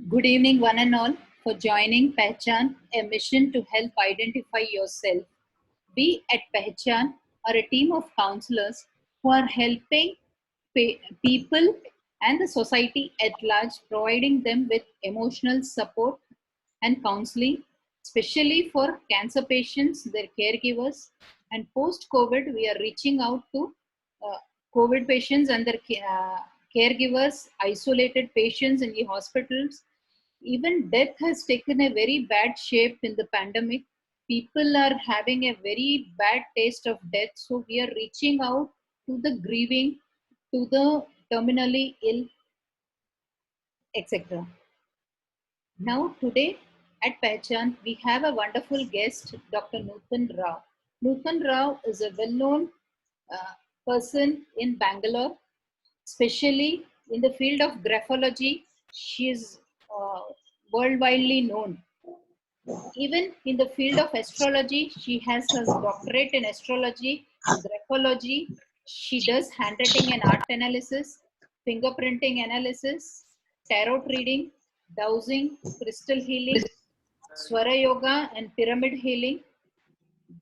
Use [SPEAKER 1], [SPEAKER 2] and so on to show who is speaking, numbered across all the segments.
[SPEAKER 1] Good evening, one and all, for joining Pehchan, a mission to help identify yourself. We at Pehchan are a team of counselors who are helping people and the society at large, providing them with emotional support and counseling, especially for cancer patients, their caregivers, and post COVID, we are reaching out to uh, COVID patients and their caregivers, isolated patients in the hospitals. Even death has taken a very bad shape in the pandemic. People are having a very bad taste of death, so we are reaching out to the grieving, to the terminally ill, etc. Now, today at Pehchan, we have a wonderful guest, Dr. Nutan Rao. Nutan Rao is a well known uh, person in Bangalore, especially in the field of graphology. She is uh, worldwide known. Even in the field of astrology, she has her doctorate in astrology, graphology. She does handwriting and art analysis, fingerprinting analysis, tarot reading, dowsing, crystal healing, swara yoga, and pyramid healing.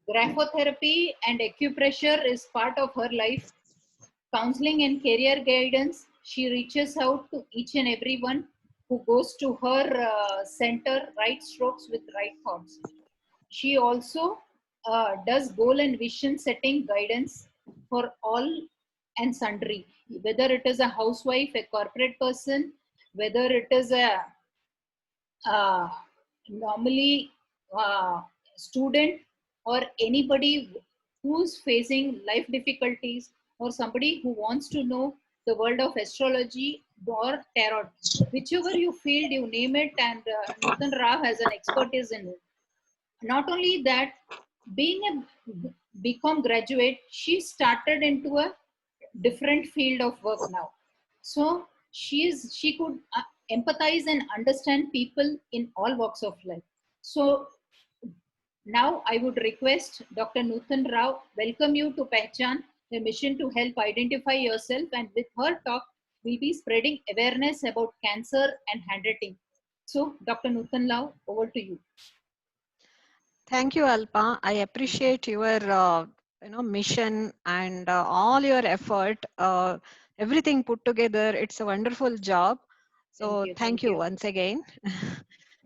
[SPEAKER 1] Graphotherapy and acupressure is part of her life. Counseling and career guidance, she reaches out to each and everyone who goes to her center, right strokes with right thoughts. She also does goal and vision setting guidance for all and sundry, whether it is a housewife, a corporate person, whether it is a uh, normally student or anybody who's facing life difficulties or somebody who wants to know the world of astrology or tarot, whichever you field you name it, and Nutan Rao has an expertise in it. Not only that, being a BCom graduate, she started into a different field of work now. So she could empathize and understand people in all walks of life. So now I would request Dr. Nutan Rao welcome you to Pehchan, a mission to help identify yourself, and with her talk, we'll be spreading awareness about cancer and handwriting. So Dr. Nutan Rao, over to you.
[SPEAKER 2] Thank you, Alpa. I appreciate your mission and all your effort. Everything put together. It's a wonderful job.
[SPEAKER 1] Thank
[SPEAKER 2] So
[SPEAKER 1] you.
[SPEAKER 2] thank
[SPEAKER 1] Thank
[SPEAKER 2] you
[SPEAKER 1] you.
[SPEAKER 2] once again.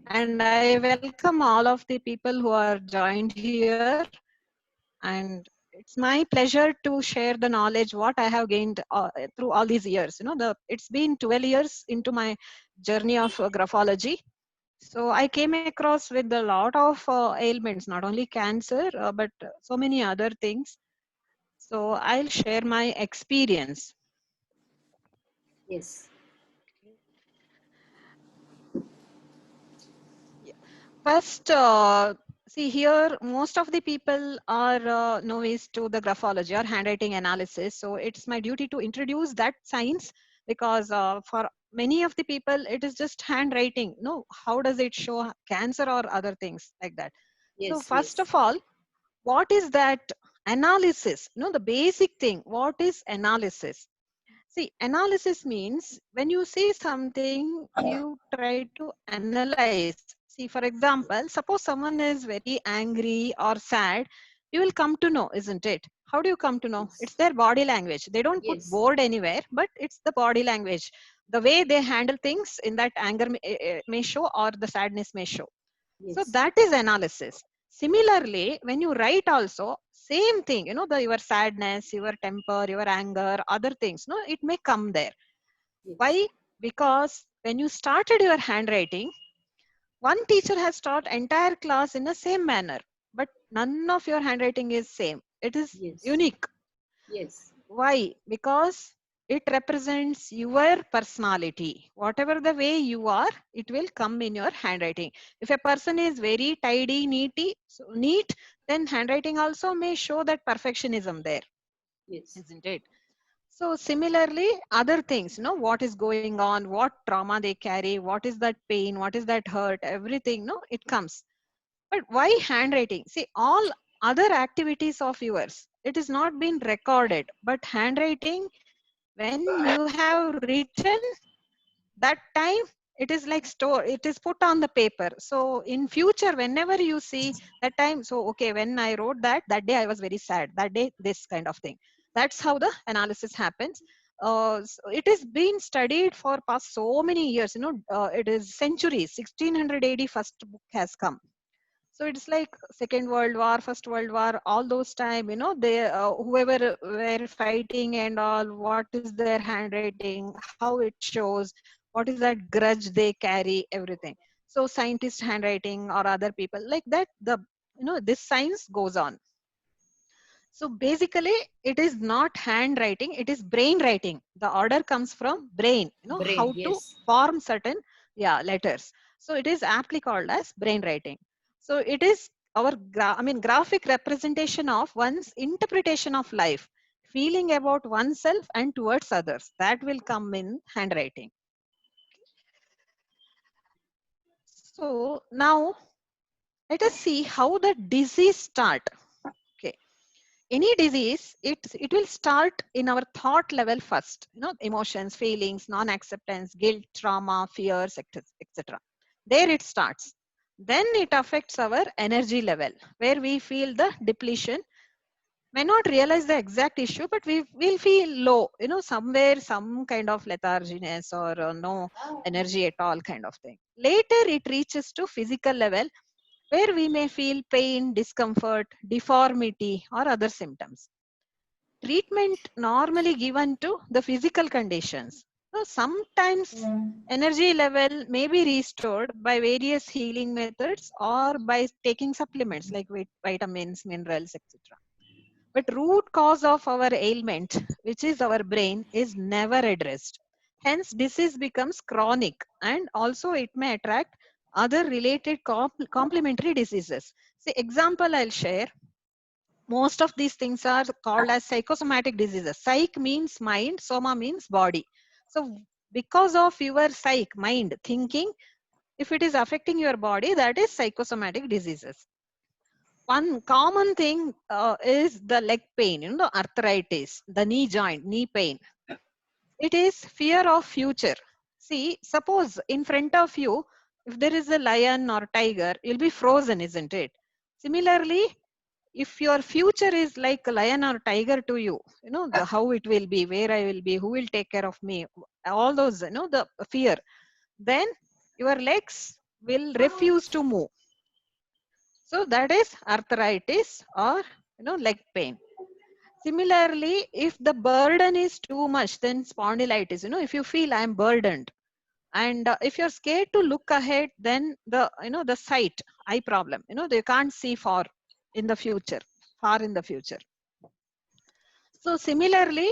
[SPEAKER 2] And I welcome all of the people who are joined here. And it's my pleasure to share the knowledge what I have gained through all these years. It's been 12 years into my journey of graphology. So I came across with a lot of ailments, not only cancer, but so many other things. So I'll share my experience.
[SPEAKER 1] Yes.
[SPEAKER 2] Yeah. First, see here, most of the people are novice to the graphology or handwriting analysis. So it's my duty to introduce that science because for many of the people, it is just handwriting. No, how does it show cancer or other things like that? So
[SPEAKER 1] Yes.
[SPEAKER 2] first
[SPEAKER 1] Yes.
[SPEAKER 2] of all, what is that analysis? The basic thing. What is analysis? See, analysis means when you see something, you try to analyze. See, for example, suppose someone is very angry or sad, you will come to know, isn't it? How do you come to know? It's
[SPEAKER 1] Yes.
[SPEAKER 2] their body language. They don't put
[SPEAKER 1] Yes.
[SPEAKER 2] board anywhere, but it's the body language. The way they handle things in that anger may show or the sadness may show. So
[SPEAKER 1] Yes.
[SPEAKER 2] that is analysis. Similarly, when you write also, same thing, your sadness, your temper, your anger, other things, no, it may come there.
[SPEAKER 1] Yes.
[SPEAKER 2] Why? Because when you started your handwriting, one teacher has taught entire class in the same manner, but none of your handwriting is same. It is
[SPEAKER 1] Yes.
[SPEAKER 2] unique.
[SPEAKER 1] Yes.
[SPEAKER 2] Why? Because it represents your personality. Whatever the way you are, it will come in your handwriting. If a person is very tidy, neat, then handwriting also may show that perfectionism there,
[SPEAKER 1] Yes.
[SPEAKER 2] isn't it? So similarly, other things, what is going on, what trauma they carry, what is that pain, what is that hurt, everything, no, it comes. But why handwriting? See, all other activities of yours, it is not been recorded, but handwriting, when you have written, that time it is like store, it is put on the paper. So in future, whenever you see that time, so okay, when I wrote that day I was very sad, that day this kind of thing. That's how the analysis happens. So it is been studied for past so many years, it is centuries. 1600 AD first book has come. So it's like Second World War, First World War, all those time, they whoever were fighting and all, what is their handwriting, how it shows, what is that grudge they carry, everything. So scientist handwriting or other people like that, this science goes on. So basically, it is not handwriting, it is brain writing. The order comes from brain,
[SPEAKER 1] Brain,
[SPEAKER 2] how to
[SPEAKER 1] yes.
[SPEAKER 2] form certain, letters. So it is aptly called as brain writing. So it is our, graphic representation of one's interpretation of life, feeling about oneself and towards others. That will come in handwriting. So now let us see how the disease start. Okay. Any disease, it will start in our thought level first, emotions, feelings, non-acceptance, guilt, trauma, fears, etc. There it starts. Then it affects our energy level, where we feel the depletion. May not realize the exact issue, but we will feel low, somewhere, some kind of letharginess or no energy at all kind of thing. Later it reaches to physical level, where we may feel pain, discomfort, deformity, or other symptoms. Treatment normally given to the physical conditions. So sometimes energy level may be restored by various healing methods or by taking supplements like vitamins, minerals, etc. But root cause of our ailment, which is our brain, is never addressed. Hence, disease becomes chronic, and also it may attract other related complementary diseases. See, example I'll share. Most of these things are called as psychosomatic diseases. Psych means mind, soma means body. So because of your psych, mind, thinking, if it is affecting your body, that is psychosomatic diseases. One common thing is the leg pain, the arthritis, the knee joint, knee pain. It is fear of future. See, suppose in front of you, if there is a lion or tiger, you'll be frozen, isn't it? Similarly, if your future is like a lion or tiger to you, how it will be, where I will be, who will take care of me, all those, the fear, then your legs will refuse to move. So that is arthritis or, leg pain. Similarly, if the burden is too much, then spondylitis, if you feel I'm burdened, and if you're scared to look ahead, then the sight, eye problem, they can't see far in the future, far in the future. So similarly,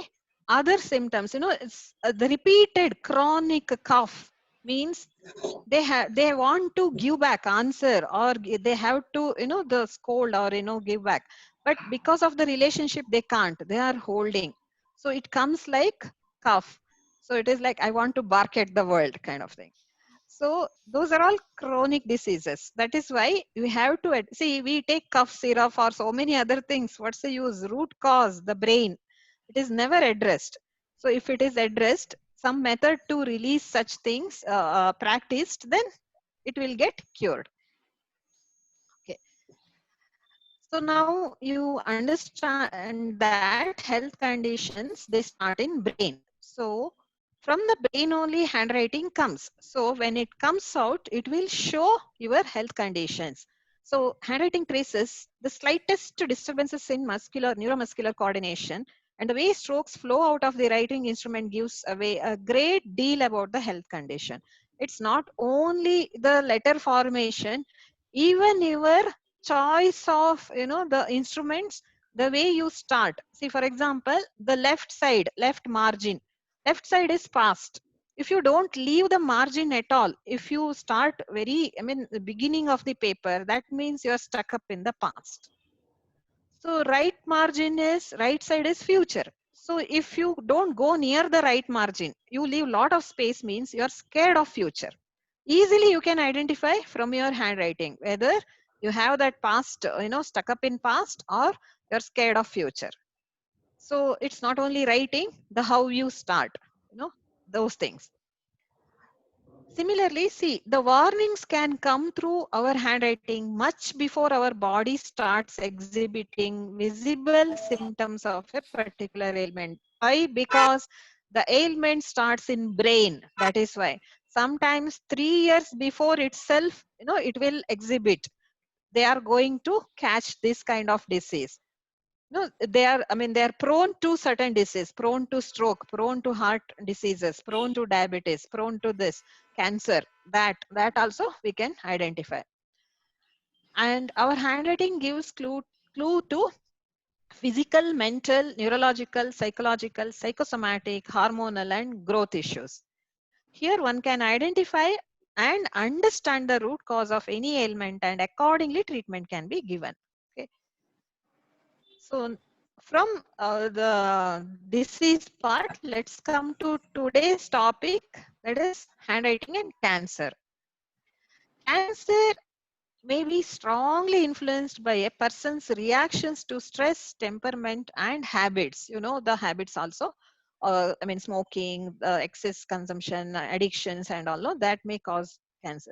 [SPEAKER 2] other symptoms, it's the repeated chronic cough means they want to give back answer, or they have to, the scold or, give back. But because of the relationship, they can't, they are holding. So it comes like cough. So it is like, I want to bark at the world kind of thing. So those are all chronic diseases. That is why we have to see, we take cough syrup or so many other things. What's the use? Root cause, the brain. It is never addressed. So if it is addressed, some method to release such things practiced, then it will get cured. Okay. So now you understand that health conditions, they start in brain. So from the brain only handwriting comes. So when it comes out, it will show your health conditions. So handwriting traces the slightest disturbances in neuromuscular coordination, and the way strokes flow out of the writing instrument gives away a great deal about the health condition. It's not only the letter formation, even your choice of, the instruments, the way you start. See, for example, the left side, left margin, left side is past. If you don't leave the margin at all, if you start the beginning of the paper, that means you're stuck up in the past. So right side is future. So if you don't go near the right margin, you leave lot of space, means you're scared of future. Easily you can identify from your handwriting whether you have that past, stuck up in past, or you're scared of future. So it's not only writing, the how you start, those things. Similarly, see, the warnings can come through our handwriting much before our body starts exhibiting visible symptoms of a particular ailment. Why? Because the ailment starts in brain. That is why. Sometimes 3 years before itself, it will exhibit. They are going to catch this kind of disease. No, they are, I mean, they are prone to certain disease, prone to stroke, prone to heart diseases, prone to diabetes, prone to this, cancer, that also we can identify. And our handwriting gives clue to physical, mental, neurological, psychological, psychosomatic, hormonal, and growth issues. Here one can identify and understand the root cause of any ailment, and accordingly treatment can be given. Okay. So from the disease part, let's come to today's topic, that is handwriting and cancer. Cancer may be strongly influenced by a person's reactions to stress, temperament, and habits. The habits also, I mean, smoking, excess consumption, addictions, and all of that may cause cancer.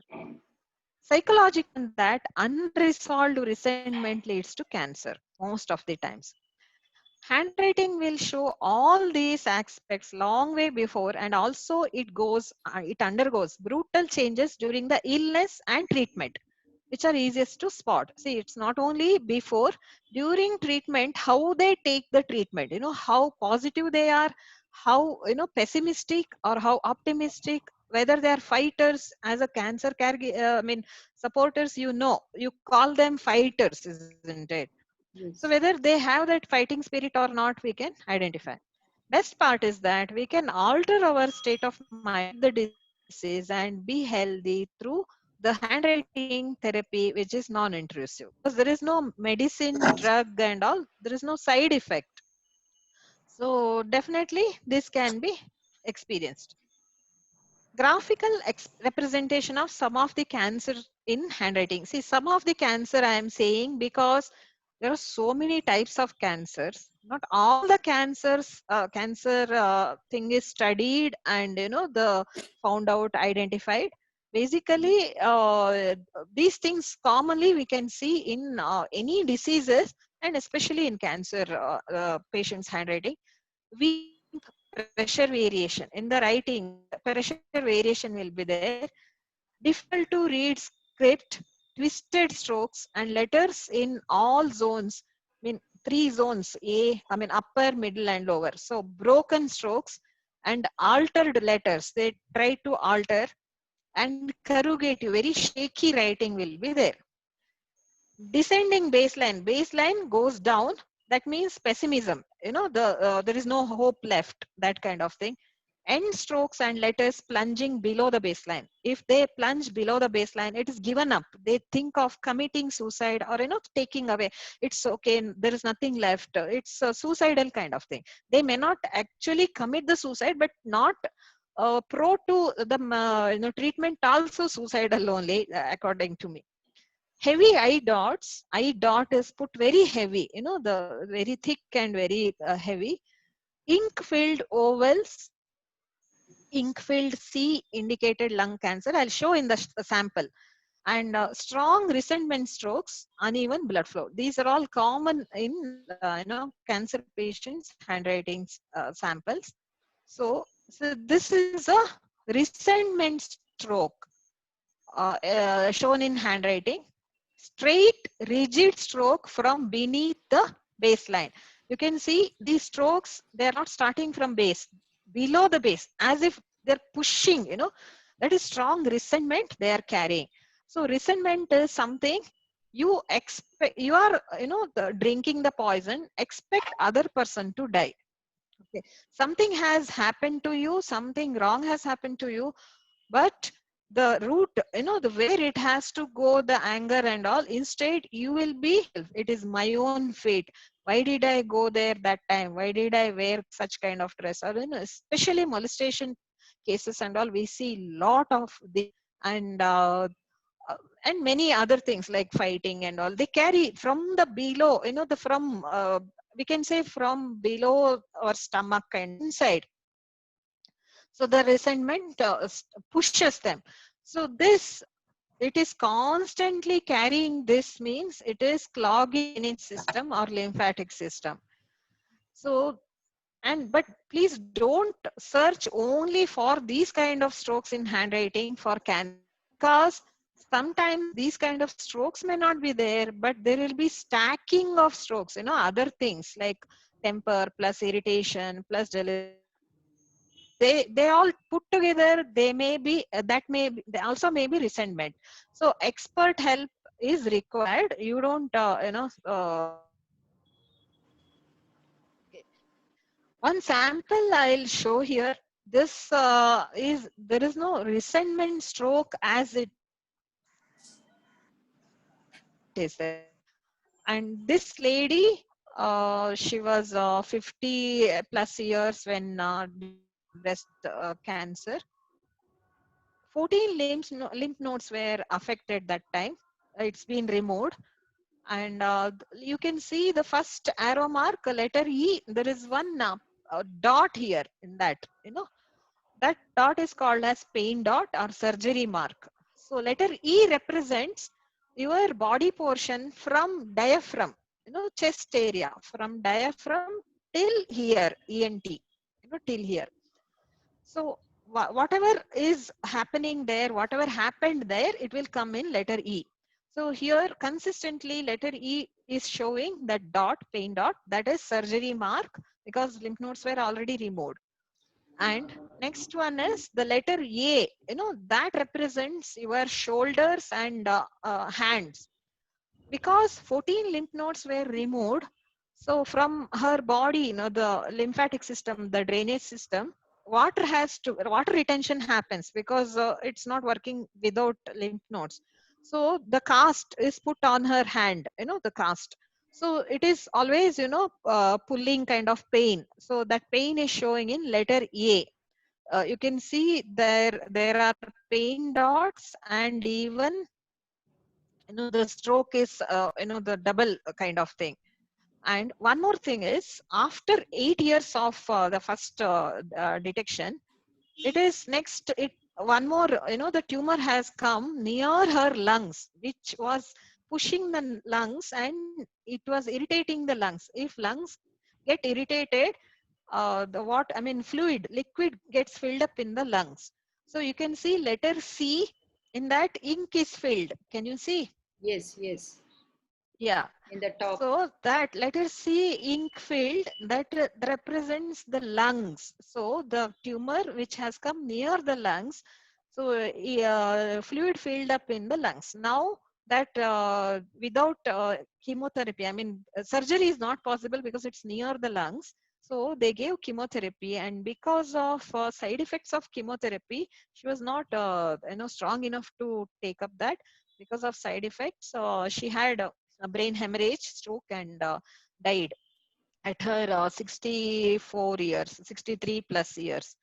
[SPEAKER 2] Psychological, that unresolved resentment leads to cancer most of the times. Handwriting will show all these aspects long way before, and also it undergoes brutal changes during the illness and treatment, which are easiest to spot. See, it's not only before, during treatment, how they take the treatment, how positive they are, how, pessimistic or how optimistic, whether they are fighters as a cancer care, I mean, supporters, you call them fighters, isn't it? So
[SPEAKER 1] Yes.
[SPEAKER 2] whether they have that fighting spirit or not, we can identify. Best part is that we can alter our state of mind, fight the disease, and be healthy through the handwriting therapy, which is non-intrusive. Because there is no medicine, drug, and all. There is no side effect. So definitely this can be experienced. Graphical representation of some of the cancer in handwriting. See, some of the cancer I am saying because there are so many types of cancers. Not all the cancer thing is studied and the found out, identified. Basically, these things commonly we can see in any diseases, and especially in cancer patients' handwriting. Weak ink pressure variation in the writing, pressure variation will be there. Difficult to read script, twisted strokes, and letters in all zones. I mean, three zones: upper, middle, and lower. So broken strokes and altered letters. They try to alter, and corrugative, very shaky writing will be there. Descending baseline goes down, that means pessimism, there is no hope left, that kind of thing. End strokes and letters plunging below the baseline, if they plunge below the baseline, it is given up, they think of committing suicide or taking away, it's okay, there is nothing left, it's a suicidal kind of thing. They may not actually commit the suicide, but not pro to the treatment, also suicidal only, according to me. Heavy eye dot is put very heavy, the very thick and very heavy. Ink filled ovals, ink filled C indicated lung cancer, I'll show in the sample. And strong resentment strokes, uneven blood flow, these are all common in cancer patients handwriting samples. So this is a resentment stroke shown in handwriting. Straight, rigid stroke from beneath the baseline. You can see these strokes, they are not starting from base, below the base, as if they're pushing, that is strong resentment they are carrying. So resentment is something you expect, you are, drinking the poison, expect other person to die. Okay. Something has happened to you, something wrong has happened to you, but the root, the where it has to go, the anger and all, instead you will be, it is my own fate, why did I go there that time, why did I wear such kind of dress, or especially molestation cases and all, we see lot of the, and uh, and many other things like fighting and all, they carry from the below, the from we can say from below our stomach and inside. So the resentment pushes them. So this, it is constantly carrying, this means it is clogging in its system or lymphatic system. So, and but please don't search only for these kind of strokes in handwriting for cancer, because sometimes these kind of strokes may not be there, but there will be stacking of strokes, other things like temper plus irritation plus jealousy. They all put together, they may be that may be, they also may be resentment. So expert help is required. You don't one sample I'll show here. This is, there is no resentment stroke as it is there. And this lady, she was 50 plus years when diagnosed with breast cancer. 14 lymph nodes were affected that time. It's been removed. And you can see the first arrow mark, letter E, there is one dot here in that, that dot is called as pain dot or surgery mark. So letter E represents your body portion from diaphragm, chest area, from diaphragm till here, ENT, till here. So whatever is happening there, whatever happened there, it will come in letter E. So here consistently letter E is showing that dot, pain dot, that is surgery mark, because lymph nodes were already removed. And next one is the letter A, that represents your shoulders and hands, because 14 lymph nodes were removed. So from her body, the lymphatic system, the drainage system, water retention happens, because it's not working without lymph nodes. So the cast is put on her hand, the cast. So it is always, pulling kind of pain. So that pain is showing in letter A. You can see there are pain dots, and even the stroke is the double kind of thing. And one more thing is, after 8 years of the first detection, it is next it one more, the tumor has come near her lungs, which was pushing the lungs, and it was irritating the lungs. If lungs get irritated, the what I mean fluid liquid gets filled up in the lungs. So you can see letter C, in that ink is filled. Can you see?
[SPEAKER 1] Yes, yes.
[SPEAKER 2] Yeah.
[SPEAKER 1] In the top.
[SPEAKER 2] So that letter C, ink filled, that represents the lungs. So the tumor which has come near the lungs, so fluid filled up in the lungs. Now that without chemotherapy, I mean surgery is not possible because it's near the lungs. So they gave chemotherapy, and because of side effects of chemotherapy, she was not strong enough to take up that. Because of side effects, she had a brain hemorrhage, stroke, and died at her 64 years, 63 plus years.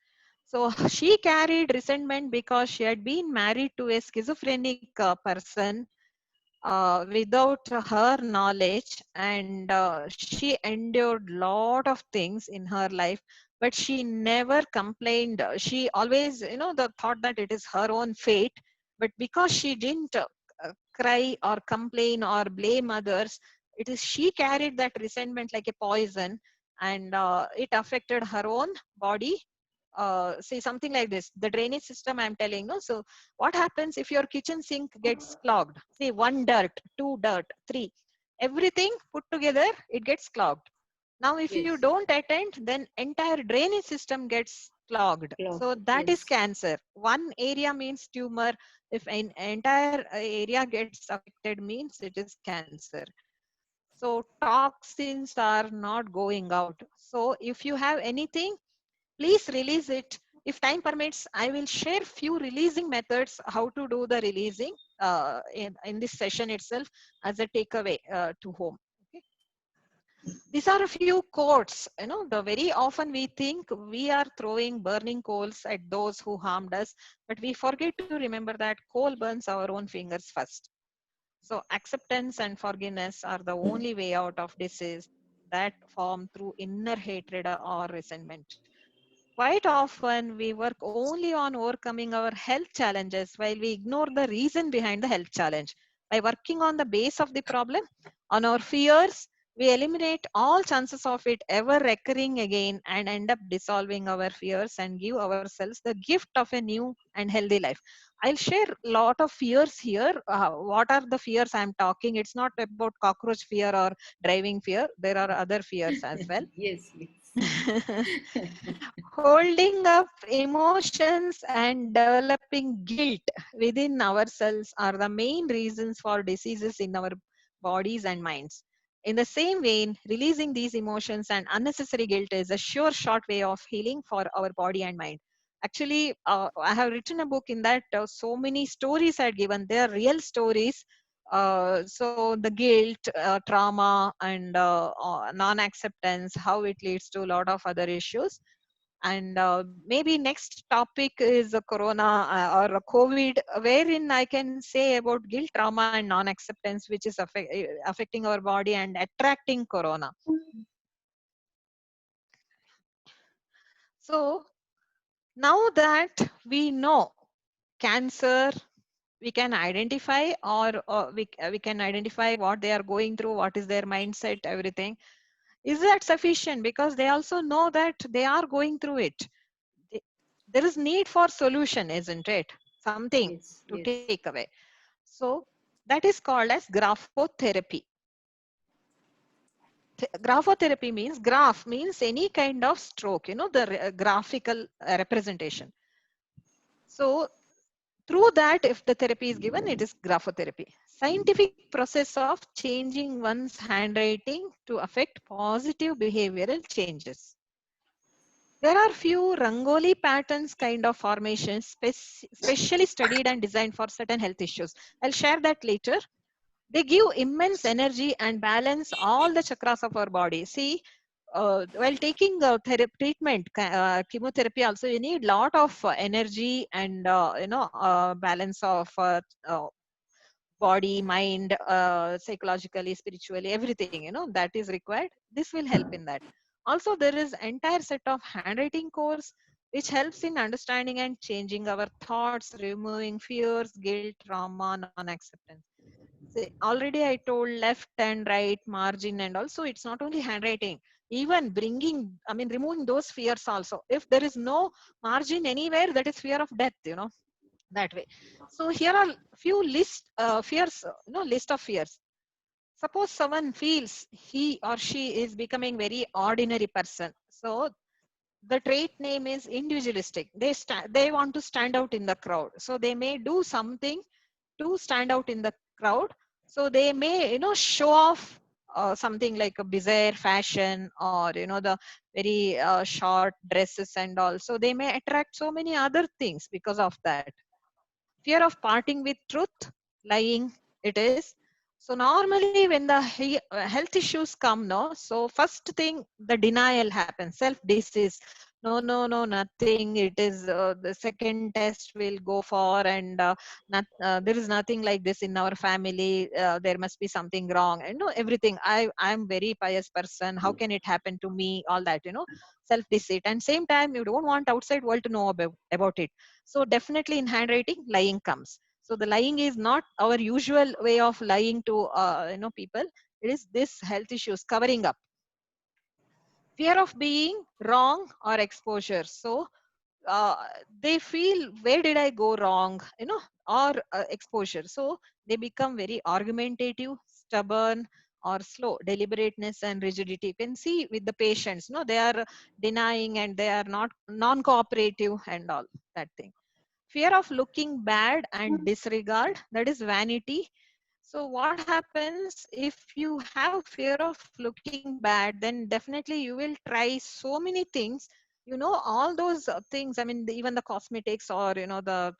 [SPEAKER 2] So she carried resentment because she had been married to a schizophrenic person without her knowledge, and she endured lot of things in her life, but she never complained. She always, the thought that it is her own fate, but because she didn't cry or complain or blame others, it is she carried that resentment like a poison, and it affected her own body. Say something like this, the drainage system I'm telling, no. So what happens if your kitchen sink gets clogged? Say one dirt, two dirt, three, everything put together, it gets clogged. Now if you
[SPEAKER 1] Yes.
[SPEAKER 2] don't attend, then entire drainage system gets clogged. So
[SPEAKER 1] Clogged.
[SPEAKER 2] that is
[SPEAKER 1] Yes.
[SPEAKER 2] cancer. One area means tumor. If an entire area gets affected, means it is cancer. So toxins are not going out. So if you have anything, please release it. If time permits, I will share few releasing methods, how to do the releasing in this session itself, as a takeaway to home. Okay. These are a few quotes. The very often we think we are throwing burning coals at those who harmed us, but we forget to remember that coal burns our own fingers first. So acceptance and forgiveness are the only way out of disease that form through inner hatred or resentment. quite often we work only on overcoming our health challenges while we ignore the reason behind the health challenge. By working on the base of the problem, on our fears, we eliminate all chances of it ever recurring again and end up dissolving our fears and give ourselves the gift of a new and healthy life. I'll share a lot of fears here. What are the fears I'm talking? It's not about cockroach fear or driving fear. There are other fears as well.
[SPEAKER 1] Yes, yes.
[SPEAKER 2] Holding up emotions and developing guilt within ourselves are the main reasons for diseases in our bodies and minds. In the same vein, releasing these emotions and unnecessary guilt is a sure short way of healing for our body and mind. Actually, I have written a book in that so many stories I had given. They are real stories. So the guilt, trauma, and non-acceptance, how it leads to a lot of other issues. And maybe next topic is corona or COVID, wherein I can say about guilt, trauma, and non-acceptance, which is affecting our body and attracting corona. So now that we know cancer, we can identify, or we can identify what they are going through, what is their mindset, everything. Is that sufficient? Because they also know that they are going through it. They- there is need for solution, isn't it? Something
[SPEAKER 1] Yes,
[SPEAKER 2] to
[SPEAKER 1] yes.
[SPEAKER 2] take away. So that is called as graphotherapy. Graphotherapy means, graph means any kind of stroke, the graphical representation. So through that, if the therapy is given, it is graphotherapy. Scientific process of changing one's handwriting to affect positive behavioral changes. There are few Rangoli patterns kind of formations specially studied and designed for certain health issues. I'll share that later. They give immense energy and balance all the chakras of our body. See, while taking treatment, chemotherapy also, you need lot of energy and balance of body, mind, psychologically, spiritually, everything, that is required. This will help in that. Also, there is entire set of handwriting course which helps in understanding and changing our thoughts, removing fears, guilt, trauma, non-acceptance. See, already I told left and right margin, and also it's not only handwriting, even removing those fears also. If there is no margin anywhere, that is fear of death, that way. So here are few fears, list of fears. Suppose someone feels he or she is becoming very ordinary person. So the trait name is individualistic. They want to stand out in the crowd. So they may do something to stand out in the crowd. So they may, show off something like a bizarre fashion, or, the very short dresses and all. So they may attract so many other things because of that. Fear of parting with truth, lying, it is. So normally when the health issues come, no, so first thing, the denial happens, self disease. No, nothing, it is the second test will go for, and there is nothing like this in our family, there must be something wrong, and everything. I'm very pious person, how can it happen to me, all that, self deceit. And same time, you don't want outside world to know about it. So definitely in handwriting, lying comes. So the lying is not our usual way of lying to people. It is this health issues covering up. Fear of being wrong or exposure. So uh, they feel, where did I go wrong, or exposure. So they become very argumentative, stubborn, or slow. Deliberateness and rigidity, you can see with the patients, they are denying and they are not non-cooperative and all that thing. Fear of looking bad and disregard, that is vanity. So what happens if you have fear of looking bad, then definitely you will try so many things, all those things. Even the cosmetics, or the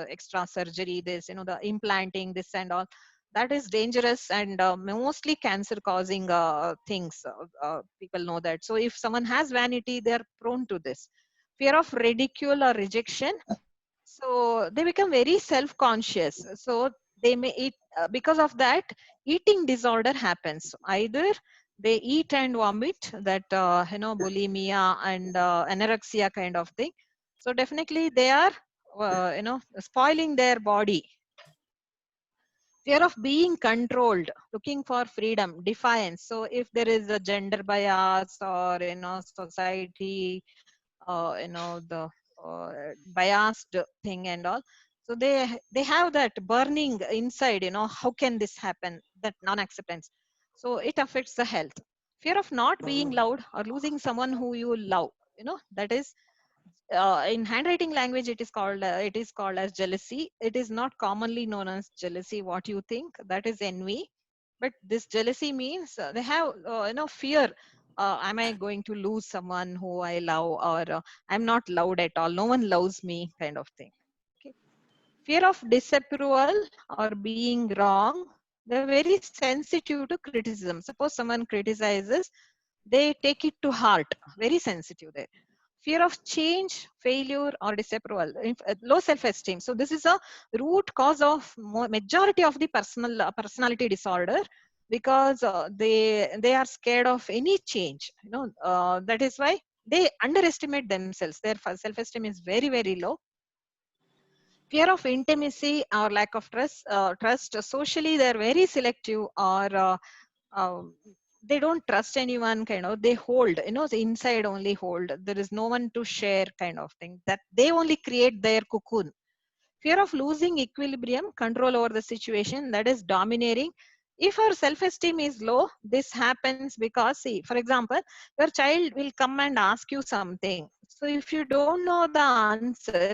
[SPEAKER 2] extra surgery, this, the implanting, this and all, that is dangerous, and mostly cancer causing things. People know that. So if someone has vanity, they are prone to this. Fear of ridicule or rejection, so they become very self-conscious. So they may eat, because of that, eating disorder happens. Either they eat and vomit, that bulimia and anorexia kind of thing. So definitely they are spoiling their body. Fear of being controlled, looking for freedom, defiance. So if there is a gender bias or society, the biased thing and all, so they have that burning inside, how can this happen, that non-acceptance. So it affects the health. Fear of not being loved or losing someone who you love, that is, in handwriting language it is called as jealousy. It is not commonly known as jealousy, what you think, that is envy. But this jealousy means they have fear, am I going to lose someone who I love, or I'm not loved at all, no one loves me, kind of thing. Okay. Fear of disapproval or being wrong. They're very sensitive to criticism. Suppose someone criticizes, they take it to heart, very sensitive there. Fear of change, failure, or disapproval, low self-esteem. So this is a root cause of majority of the personality disorder, because they are scared of any change. That is why they underestimate themselves. Their self-esteem is very, very low. Fear of intimacy or lack of trust. Socially, they're very selective, or um, they don't trust anyone, they hold, the inside only hold, there is no one to share, kind of thing, that they only create their cocoon. Fear of losing equilibrium, control over the situation, that is domineering. If our self-esteem is low, this happens because, see, for example, your child will come and ask you something. So if you don't know the answer,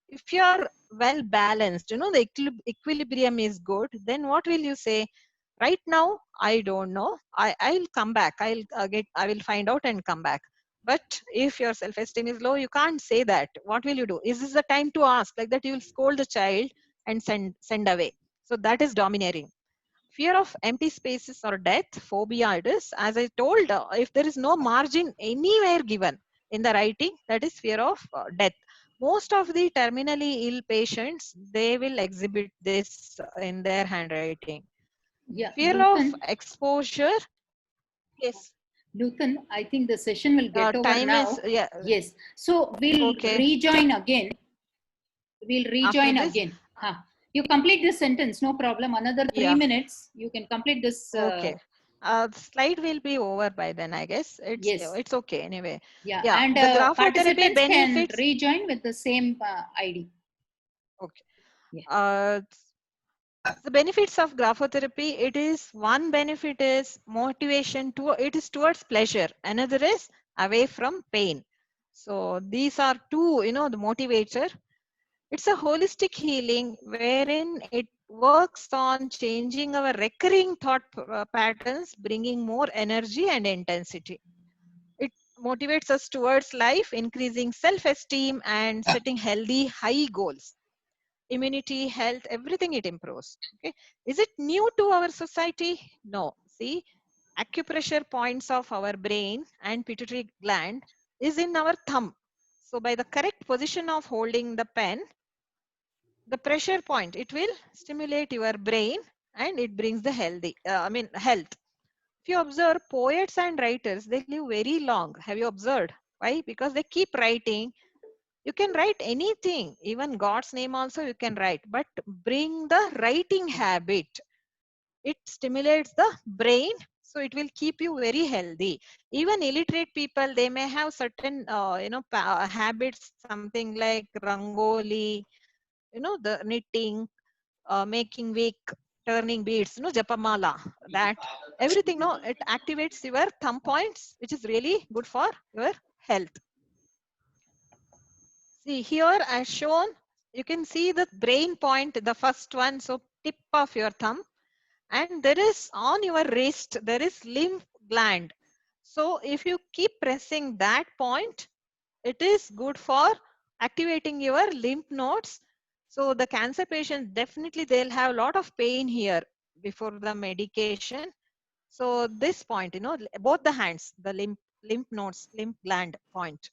[SPEAKER 2] if you are well balanced, the equilibrium is good, then what will you say? Right now I don't know, I'll come back, I will find out and come back. But if your self-esteem is low, you can't say that. What will you do? Is this the time to ask? Like that, you will scold the child and send away. So that is domineering. Fear of empty spaces or death, phobia it is. As I told, if there is no margin anywhere given in the writing, that is fear of death. Most of the terminally ill patients, they will exhibit this in their handwriting.
[SPEAKER 1] Yeah,
[SPEAKER 2] Fear of
[SPEAKER 1] Newton.
[SPEAKER 2] exposure. Yes.
[SPEAKER 1] Newton, I think the session will get over
[SPEAKER 2] Time is,
[SPEAKER 1] now.
[SPEAKER 2] yeah.
[SPEAKER 1] Yes. So we'll
[SPEAKER 2] Okay.
[SPEAKER 1] rejoin again. We'll
[SPEAKER 2] After
[SPEAKER 1] rejoin
[SPEAKER 2] this,
[SPEAKER 1] again. Huh. You complete this sentence, no problem. Another 3 minutes, you can complete this.
[SPEAKER 2] okay. Slide will be over by then, I guess.
[SPEAKER 1] Yes.
[SPEAKER 2] It's okay anyway.
[SPEAKER 1] Yeah.
[SPEAKER 2] Yeah,
[SPEAKER 1] And
[SPEAKER 2] the graphotherapy
[SPEAKER 1] participants can
[SPEAKER 2] benefits.
[SPEAKER 1] rejoin with the same ID.
[SPEAKER 2] Okay.
[SPEAKER 1] Yeah.
[SPEAKER 2] Uh, the benefits of graphotherapy, it is, one benefit is motivation to, it is towards pleasure, another is away from pain. So these are two, the motivator. It's a holistic healing wherein it works on changing our recurring thought patterns, bringing more energy and intensity. It motivates us towards life, increasing self-esteem and setting healthy high goals. Immunity, health, everything it improves. Okay. Is it new to our society? No. See, acupressure points of our brain and pituitary gland is in our thumb. So by the correct position of holding the pen, the pressure point, it will stimulate your brain and it brings the health. If you observe poets and writers, they live very long. Have you observed? Why? Because they keep writing. You can write anything, even God's name also you can write, but bring the writing habit. It stimulates the brain, so it will keep you very healthy. Even illiterate people, they may have certain habits, something like rangoli, the knitting, making wick, turning beads, japamala, that everything, no, it activates your thumb points, which is really good for your health. See here as shown, you can see the brain point, the first one, so tip of your thumb, and there is on your wrist, there is lymph gland. So if you keep pressing that point, it is good for activating your lymph nodes. So the cancer patients, definitely they'll have a lot of pain here before the medication. So this point, both the hands, the lymph nodes, lymph gland point.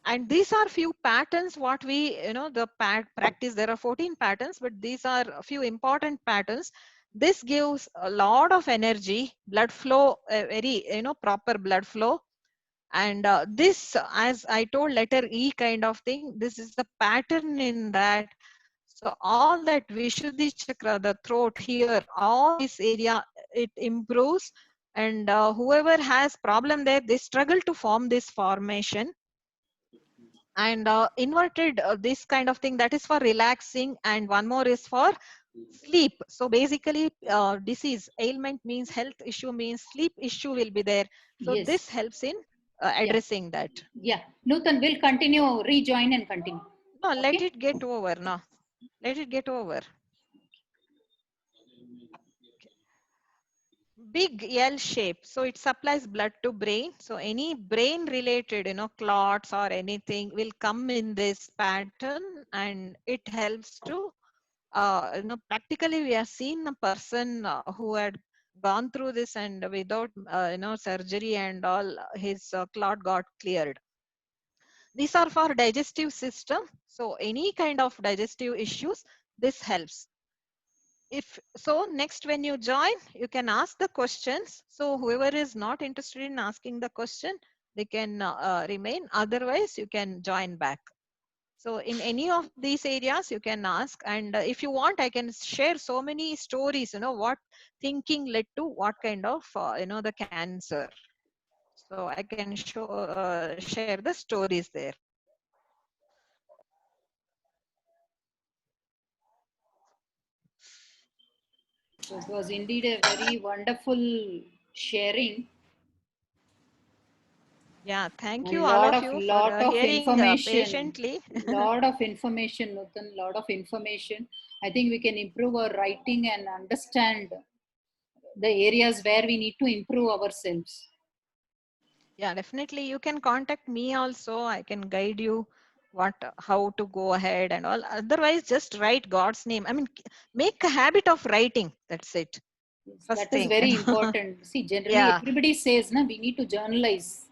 [SPEAKER 2] And these are few patterns what we, the practice. There are 14 patterns, but these are a few important patterns This gives a lot of energy, blood flow, very, proper blood flow. And this, as I told, letter E kind of thing, this is the pattern in that. So all that Vishuddhi chakra, the throat here, all this area, it improves. And whoever has problem there, they struggle to form this formation. And inverted, this kind of thing, that is for relaxing. And one more is for sleep. So basically, disease, ailment means health issue, means sleep issue will be there. So
[SPEAKER 1] Yes.
[SPEAKER 2] this helps in addressing that.
[SPEAKER 1] Yeah. Nutan will continue, rejoin and continue.
[SPEAKER 2] No,
[SPEAKER 1] Okay.
[SPEAKER 2] let it get over. No, let it get over. Big L shape, so it supplies blood to brain. So any brain related, clots or anything will come in this pattern, and it helps to, practically we have seen a person who had gone through this, and without, surgery and all, his clot got cleared. These are for digestive system. So any kind of digestive issues, this helps. If so, next when you join, you can ask the questions. So whoever is not interested in asking the question, they can remain. Otherwise, you can join back. So in any of these areas, you can ask. And if you want, I can share so many stories, what thinking led to what kind of, the cancer. So I can share the stories there.
[SPEAKER 1] So it was indeed a very wonderful sharing.
[SPEAKER 2] Yeah, thank
[SPEAKER 1] And
[SPEAKER 2] you all of you for
[SPEAKER 1] lot of
[SPEAKER 2] hearing
[SPEAKER 1] information.
[SPEAKER 2] patiently.
[SPEAKER 1] Lot of information, Nutan, lot of information. I think we can improve our writing and understand the areas where we need to improve ourselves.
[SPEAKER 2] Yeah, definitely. You can contact me also. I can guide you how to go ahead and all. Otherwise, just write God's name. I mean, make a habit of writing. That's it.
[SPEAKER 1] Yes,
[SPEAKER 2] First
[SPEAKER 1] that is
[SPEAKER 2] thing.
[SPEAKER 1] very important. See, generally
[SPEAKER 2] Yeah.
[SPEAKER 1] everybody says, "Na, we need to journalize."